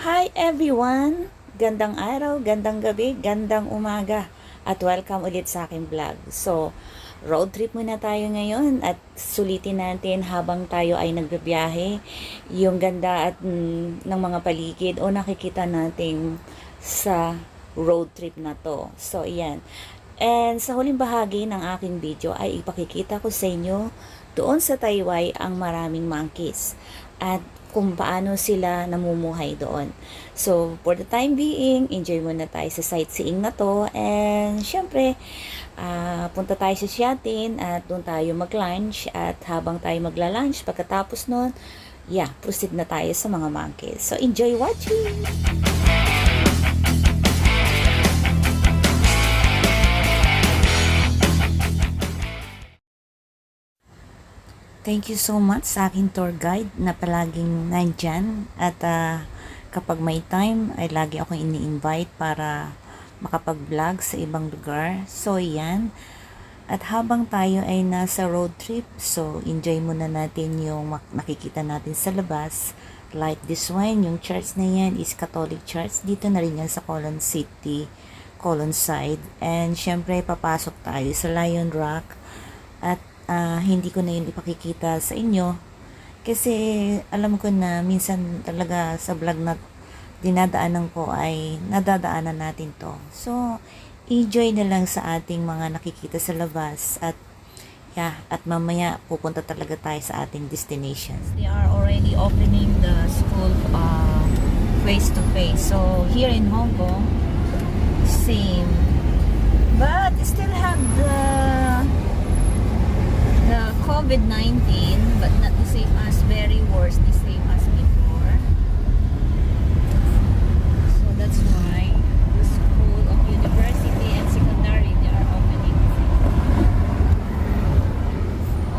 Hi everyone! Gandang araw, gandang gabi, gandang umaga at welcome ulit sa aking vlog. So, road trip muna tayo ngayon at sulitin natin habang tayo ay nagbibiyahe yung ganda at ng mga paligid o nakikita natin sa road trip na to. So, iyan. And sa huling bahagi ng aking video ay ipakikita ko sa inyo doon sa Taytay ang maraming monkeys at kung paano sila namumuhay doon. So, for the time being, enjoy muna tayo sa sightseeing na to. And, syempre, punta tayo sa Siatin at doon tayo mag-lunch. At habang tayo magla-lunch, pagkatapos nun, proceed na tayo sa mga monkeys. So, enjoy watching! Thank you so much sa aking tour guide na palaging nandyan at kapag may time ay lagi akong ini-invite para makapag-vlog sa ibang lugar. So yan. At habang tayo ay nasa road trip, so enjoy muna natin yung nakikita natin sa labas. Like this one, yung church na yan is Catholic Church. Dito na rin yan sa Colon City, Colon side. And syempre papasok tayo sa Lion Rock at hindi ko na yun ipakikita sa inyo kasi alam ko na minsan talaga sa vlog na dinadaanan ko ay nadadaanan natin to. So, enjoy na lang sa ating mga nakikita sa labas at at mamaya pupunta talaga tayo sa ating destination. They are already opening the school face to face. So, here in Hong Kong, same. But still have the COVID-19, but not the same as very worse, the same as before. So that's why the school of university and secondary, they are opening.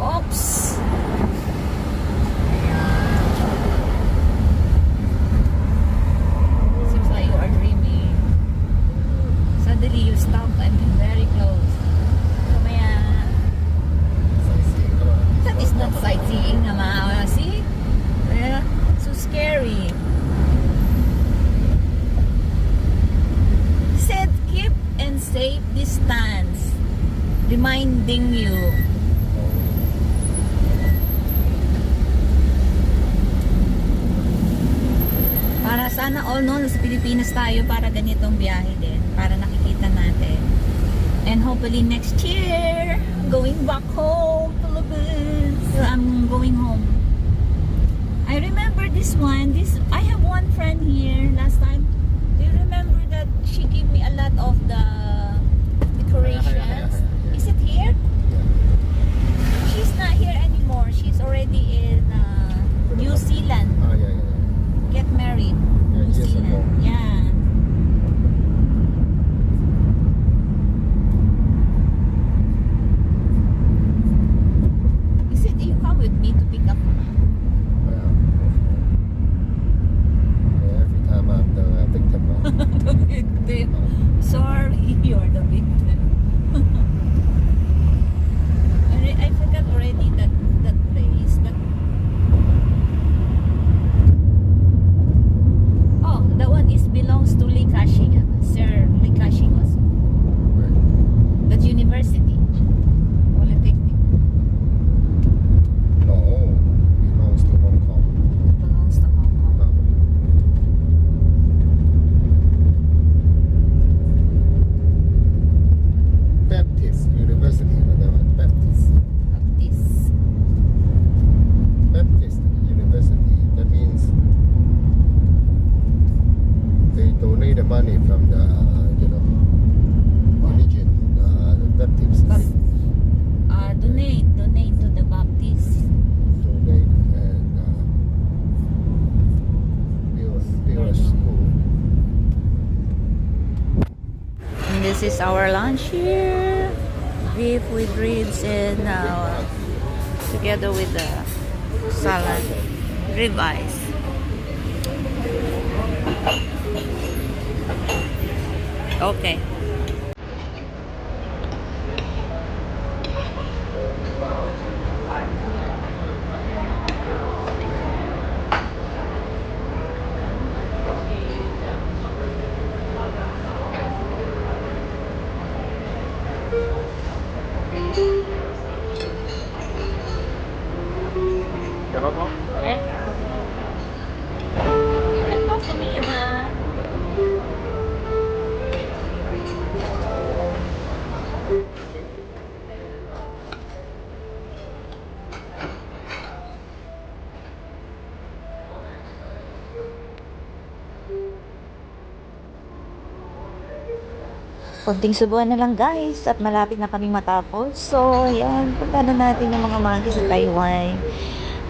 Oops! Seems like you are dreaming. Suddenly you stop and very close. It's not sightseeing naman. See? So scary. Said keep and safe distance. Reminding you. Para sana all no, sa Pilipinas tayo para ganitong biyahe din. Para nakikita natin. And hopefully next year, going back home, Philippines. I'm going home. I remember this one. I have one friend here last time. Do you remember that she gave me a lot of the decorations? Is it here? She's not here anymore. She's already in New Zealand. Get married. New Zealand. Yeah. With me to pick up. Every time I'm the victim. The victim. Sorry, you're the victim. I forgot already that place. That one belongs to Li Ka-shing. Sir Li Ka-shing also. That university. Polytechnic. No, belongs to Hong Kong. Belongs to Hong Kong. Baptist University, whatever. Baptist University. That means they donate the money from the religion, the Baptist. Donate to the Baptist. Donate and build a school. And this is our lunch here. Beef with ribs and together with the salad, ribeyes. Okay. Konting subuan na lang guys at malapit na kaming matapos. So, ayan, punta na natin yung mga monkey sa Taiwan.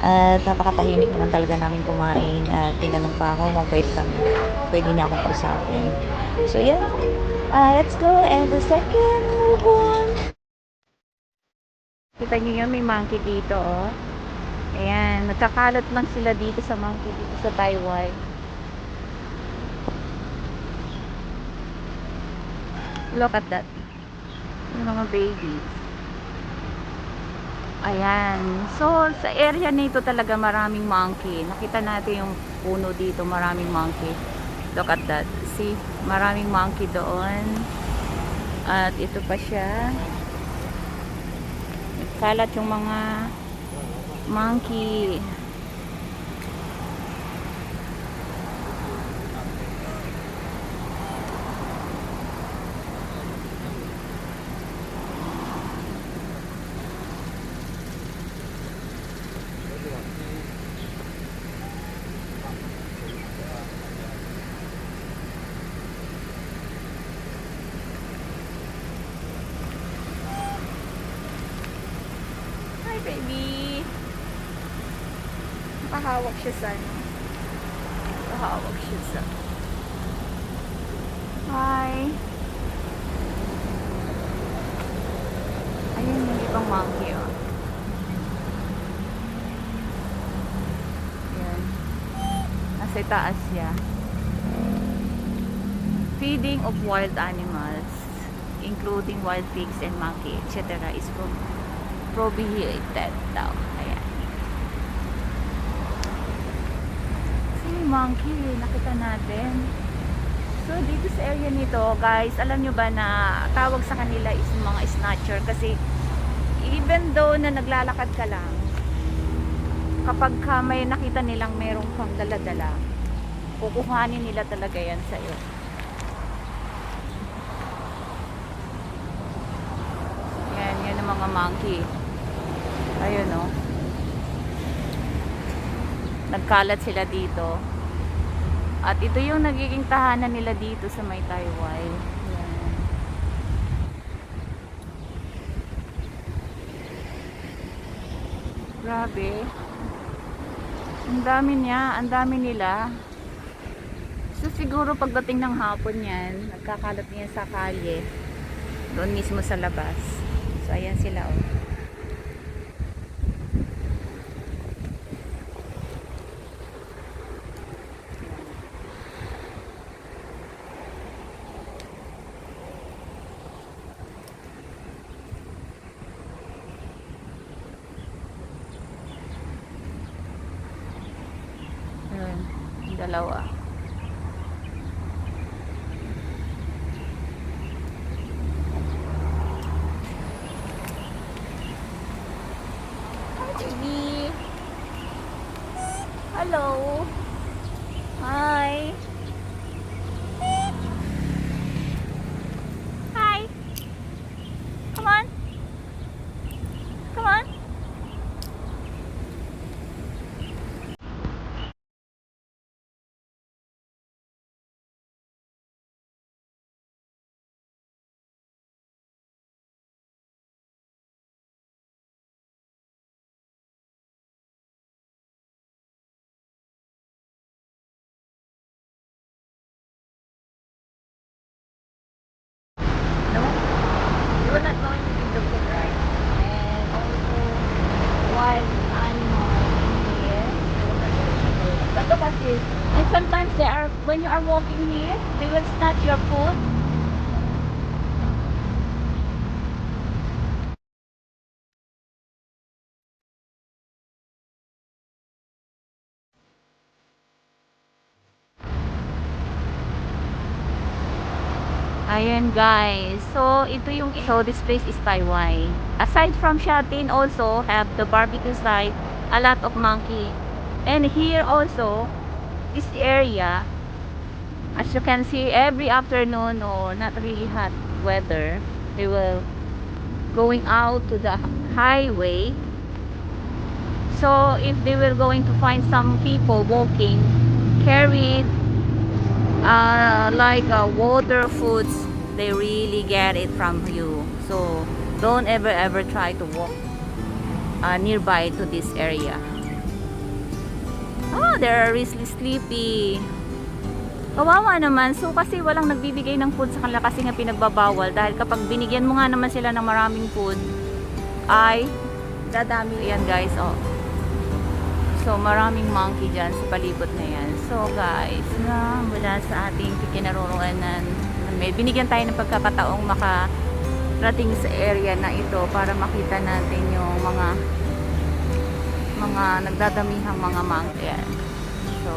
At napakatahimik naman talaga namin kumain. At tinanong pa ako kung pwede na akong kausapin. So, ayan. Let's go. And the second move on. Kita niyo yun, may monkey dito, oh. Ayan, nagkakalat lang sila dito sa monkey dito sa Taiwan. Look at that. Yung mga babies. Ayan. So, sa area nito talaga maraming monkey. Nakita natin yung puno dito, maraming monkey. Look at that. See? Maraming monkey doon. At ito pa siya. Kalat yung mga monkey. Hi, baby. Nakahawak siya sa ano. Nakahawak siya sa... Hi. Ayun yung ibang monkey, oh. Ayan. Nasa taas siya. Feeding of wild animals, including wild pigs and monkey, etc. is prohibited daw. Ayan. See, monkey, nakita natin. So, dito sa area nito, guys, alam nyo ba na tawag sa kanila is mga snatcher kasi even though na naglalakad ka lang, kapag ka may nakita nilang merong kang dala-dala, kukuhanin nila talaga yan sa'yo. Yan ang mga monkey. Ayun, oh. Nagkalat sila dito. At ito yung nagiging tahanan nila dito sa may Taiwan. Yan. Grabe. Ang dami niya, ang dami nila. So siguro pagdating ng hapon yan, nagkakalat niya sa kalye. Doon mismo sa labas. So ayan sila, oh. Ayun, yung dalawa. Hi, baby. Hello. Hi. Hi. Come on. Come on. No? You were not going to be looking right. And also wild animals here. But look at this. And sometimes they are, when you are walking here, they will snatch your food. Ayan guys. So ito yung this place is Taiwan. Aside from Shatin also have the barbecue site, a lot of monkey. And here also this area, as you can see, every afternoon or not really hot weather, they will going out to the highway. So if they were going to find some people walking, carried like water, foods, they really get it from you. So don't ever try to walk nearby to this area. Oh, they're really sleepy. Kawawa naman. So kasi walang nagbibigay ng food sa kanila kasi nga pinagbabawal, dahil kapag binigyan mo nga naman sila ng maraming food ay dadami yan, guys. Oh. So maraming monkey dyan sa palibot na yan. So guys, mula sa ating kinaroroonan, may binigyan tayo ng pagkakataong makarating sa area na ito para makita natin yung mga nagdadamihang mga monkey. Yan. So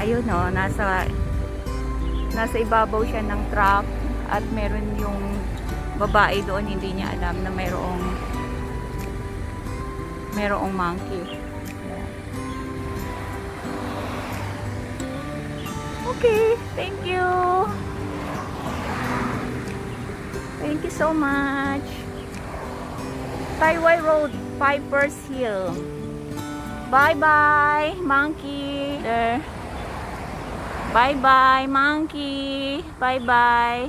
ayun, no, nasa ibabaw siya ng truck at meron yung babae doon, hindi niya alam na mayroong monkey. Okay, thank you. Thank you so much. Taiwai Road, Piper's Hill. Bye-bye, monkey. There. Bye-bye, monkey. Bye-bye.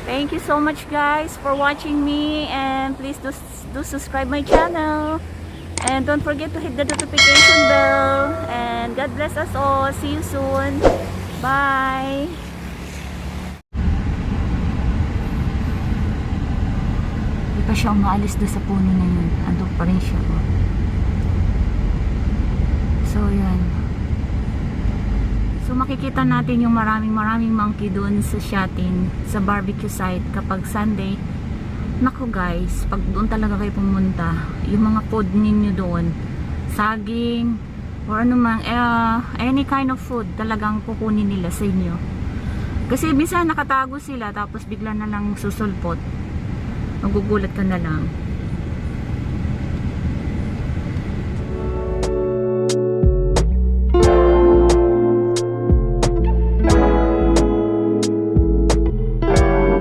Thank you so much, guys, for watching me, and please do subscribe my channel, and don't forget to hit the notification bell, and God bless us all. See you soon. Bye. Hindi pa siya umaalis doon sa puno na yun. Andun pa rin siya. So yan. So makikita natin yung maraming monkey doon sa Shatin, sa barbecue site kapag Sunday. Naku guys, pag doon talaga kayo pumunta, yung mga food ninyo doon, saging or ano man, any kind of food, talagang kukunin nila sa inyo. Kasi minsan nakatago sila tapos bigla na lang susulpot, magugulat ka na lang.